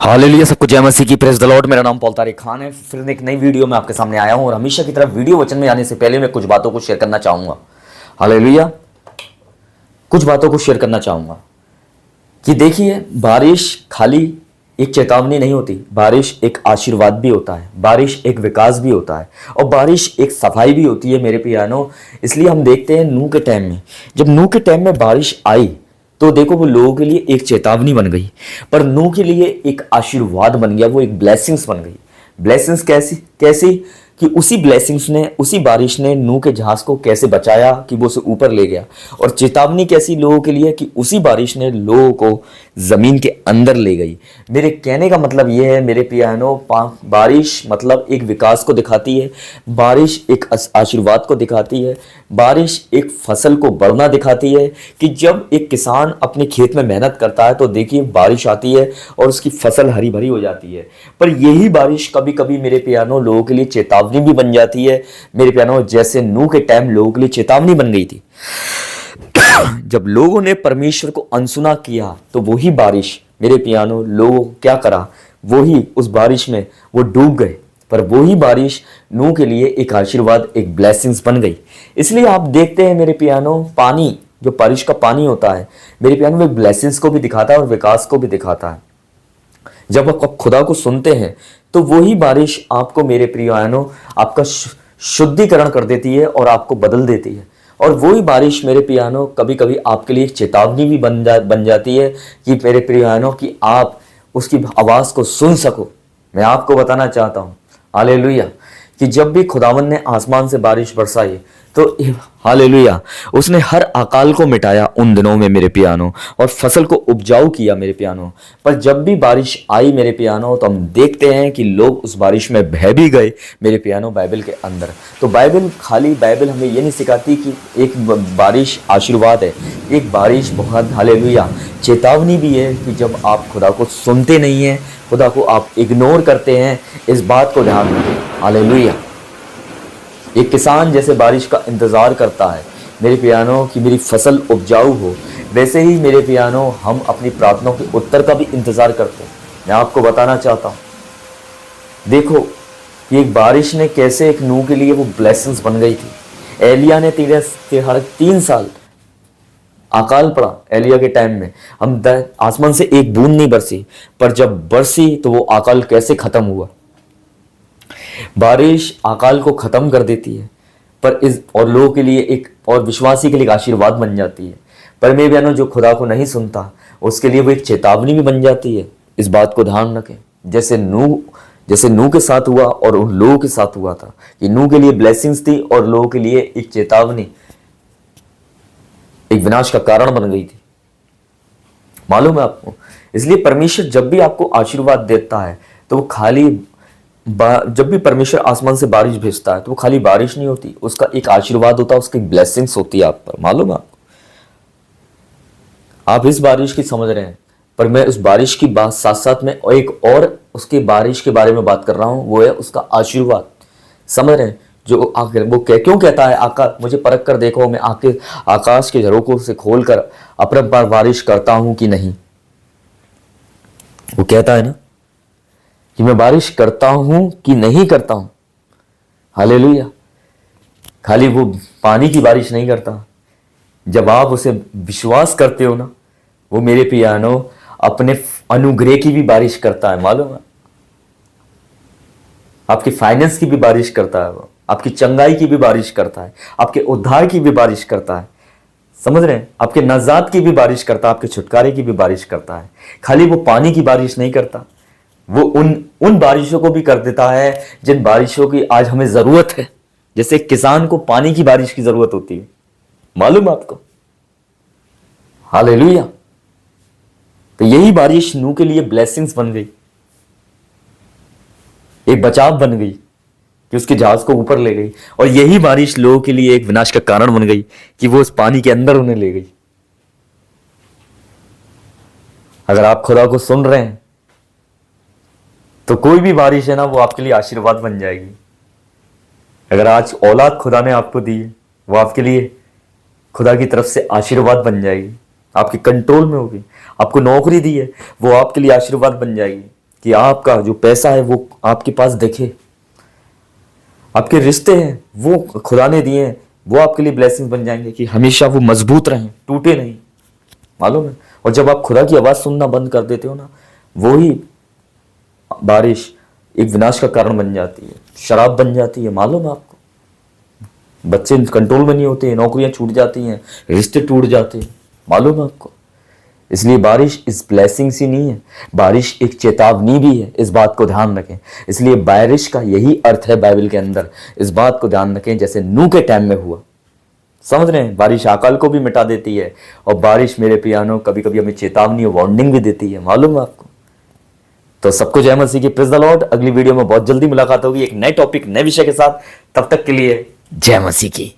Hallelujah, सबको जय मसीह की। Praise the Lord. मेरा नाम पॉल तारिक खान है। फिर एक नई वीडियो में आपके सामने आया हूं और हमेशा की तरह वीडियो वचन में आने से पहले मैं कुछ बातों को शेयर करना चाहूंगा। हालेलुया, कुछ बातों को शेयर करना चाहूंगा कि देखिए, बारिश खाली एक चेतावनी नहीं होती, बारिश एक आशीर्वाद भी होता है, बारिश एक विकास भी होता है और बारिश एक सफाई भी होती है मेरे प्यानो। इसलिए हम देखते हैं नूह के टाइम में, जब नूह के टाइम में बारिश आई तो देखो वो लोगों के लिए एक चेतावनी बन गई, पर नूह के लिए एक आशीर्वाद बन गया, वो एक ब्लेसिंग्स बन गई। ब्लेसिंग्स कैसी कैसी कि उसी ब्लेसिंग्स ने, उसी बारिश ने नूह के जहाज को कैसे बचाया कि वो उसे ऊपर ले गया। और चेतावनी कैसी लोगों के लिए कि उसी बारिश ने लोगों को जमीन के अंदर ले गई। मेरे कहने का मतलब यह है मेरे प्यानो, बारिश मतलब एक विकास को दिखाती है, बारिश एक आशीर्वाद को दिखाती है, बारिश एक फसल को बढ़ना दिखाती है कि जब एक किसान अपने खेत में मेहनत करता है तो देखिए बारिश आती है और उसकी फसल हरी भरी हो जाती है। पर यही बारिश कभी कभी मेरे प्यानो लोगों के लिए चेतावनी भी बन जाती है मेरे प्यानो, जैसे नूह के टाइम लोगों के लिए चेतावनी बन गई थी। जब लोगों ने परमेश्वर को अनसुना किया तो वही बारिश मेरे पियानो लोगों को क्या करा, वही उस बारिश में वो डूब गए। पर वही बारिश नूह के लिए एक आशीर्वाद, एक ब्लेसिंग्स बन गई। इसलिए आप देखते हैं मेरे पियानो, पानी जो बारिश का पानी होता है मेरे पियानो, वो ब्लेसिंग्स को भी दिखाता है और विकास को भी दिखाता है। जब आप खुदा को सुनते हैं तो वही बारिश आपको मेरे प्रियानो आपका शुद्धिकरण कर देती है और आपको बदल देती है। और वही बारिश मेरे प्रियानो कभी कभी आपके लिए एक चेतावनी भी बन जाती है कि मेरे प्रियानो कि आप उसकी आवाज़ को सुन सको। मैं आपको बताना चाहता हूँ हालेलुया कि जब भी खुदावन ने आसमान से बारिश बरसाई तो हालेलुया उसने हर अकाल को मिटाया उन दिनों में मेरे पियानो, और फसल को उपजाऊ किया मेरे पियानो। पर जब भी बारिश आई मेरे पियानो तो हम देखते हैं कि लोग उस बारिश में बह भी गए मेरे पियानो बाइबल के अंदर। तो बाइबल हमें ये नहीं सिखाती कि एक बारिश आशीर्वाद है, एक बारिश बहुत हालेलुया चेतावनी भी है कि जब आप खुदा को सुनते नहीं हैं, खुदा को आप इग्नोर करते हैं, इस बात को ध्यान रखें। हालेलुया, एक किसान जैसे बारिश का इंतज़ार करता है मेरे पियानो कि मेरी फसल उपजाऊ हो, वैसे ही मेरे पियानो हम अपनी प्रार्थनाओं के उत्तर का भी इंतज़ार करते हैं। मैं आपको बताना चाहता हूँ, देखो कि एक बारिश ने कैसे एक नूह के लिए वो ब्लेसिंग्स बन गई थी। एलिया ने 3 साल अकाल पड़ा एलिया के टाइम में, हम आसमान से एक बूंद नहीं बरसी, पर जब बरसी तो वो अकाल कैसे खत्म हुआ। बारिश अकाल को खत्म कर देती है, पर इस और लोगों के लिए एक और विश्वासी के लिए एक आशीर्वाद बन जाती है। पर मेरे बहनों, जो खुदा को नहीं सुनता उसके लिए वो एक चेतावनी भी बन जाती है। इस बात को ध्यान रखें, जैसे नूह के साथ हुआ और उन लोगों के साथ हुआ था कि नूह के लिए ब्लेसिंग्स थी और लोगों के लिए एक चेतावनी, एक विनाश का कारण बन गई थी। मालूम है आपको? इसलिए परमेश्वर जब भी आपको आशीर्वाद देता है तो वो खाली जब भी परमेश्वर आसमान से बारिश भेजता है तो वो खाली बारिश नहीं होती, उसका एक आशीर्वाद होता है, उसकी ब्लेसिंग्स होती है आप पर। मालूम है आपको? आप इस बारिश की समझ रहे हैं, पर मैं उस बारिश की बात साथ साथ में एक और उसकी बारिश के बारे में बात कर रहा हूं, वो है उसका आशीर्वाद। समझ रहे हैं? जो आखिर वो क्यों कहता है, आकाश मुझे परख कर देखो, मैं आकाश के झरोकों से खोलकर अपरंपार बारिश करता हूं कि नहीं। वो कहता है ना कि मैं बारिश करता हूं कि नहीं करता हूं। हालेलुया, खाली वो पानी की बारिश नहीं करता, जब आप उसे विश्वास करते हो ना, वो मेरे पियानो अपने अनुग्रह की भी बारिश करता है। मालूम है? आपके फाइनेंस की भी बारिश करता है, वो आपकी चंगाई की भी बारिश करता है, आपके उद्धार की भी बारिश करता है। समझ रहे हैं? आपके नजात की भी बारिश करता है, आपके छुटकारे की भी बारिश करता है। खाली वो पानी की बारिश नहीं करता, वो उन बारिशों को भी कर देता है जिन बारिशों की आज हमें जरूरत है। जैसे किसान को पानी की बारिश की जरूरत होती है, मालूम आपको? हालेलुया, तो यही बारिश नूह के लिए ब्लेसिंग्स बन गई, एक बचाव बन गई कि उसके जहाज को ऊपर ले गई। और यही बारिश लोगों के लिए एक विनाश का कारण बन गई कि वो उस पानी के अंदर उन्हें ले गई। अगर आप खुदा को सुन रहे हैं तो कोई भी बारिश है ना, वो आपके लिए आशीर्वाद बन जाएगी। अगर आज औलाद खुदा ने आपको दी है, वो आपके लिए खुदा की तरफ से आशीर्वाद बन जाएगी, आपके कंट्रोल में होगी। आपको नौकरी दी है, वो आपके लिए आशीर्वाद बन जाएगी कि आपका जो पैसा है वो आपके पास दिखे, आपके रिश्ते हैं वो खुदा ने दिए हैं, वो आपके लिए ब्लेसिंग बन जाएंगे कि हमेशा वो मजबूत रहें, टूटे नहीं। मालूम है? और जब आप खुदा की आवाज सुनना बंद कर देते हो ना, वो ही बारिश एक विनाश का कारण बन जाती है, शराब बन जाती है। मालूम है आपको? बच्चे कंट्रोल में नहीं होते, नौकरियां छूट जाती हैं, रिश्ते टूट जाते हैं। मालूम है आपको? इसलिए बारिश इस ब्लेसिंग सी नहीं है, बारिश एक चेतावनी भी है। इस बात को ध्यान रखें। इसलिए बारिश का यही अर्थ है बाइबल के अंदर। इस बात को ध्यान रखें, जैसे नूह के टाइम में हुआ। समझ रहे हैं? बारिश अकाल को भी मिटा देती है, और बारिश मेरे प्रियानो कभी कभी हमें चेतावनी और वार्निंग भी देती है। मालूम है आपको? तो सबको जय मसीह की, प्रेज द लॉर्ड। अगली वीडियो में बहुत जल्दी मुलाकात होगी एक नए टॉपिक, नए विषय के साथ। तब तक के लिए जय मसीह की।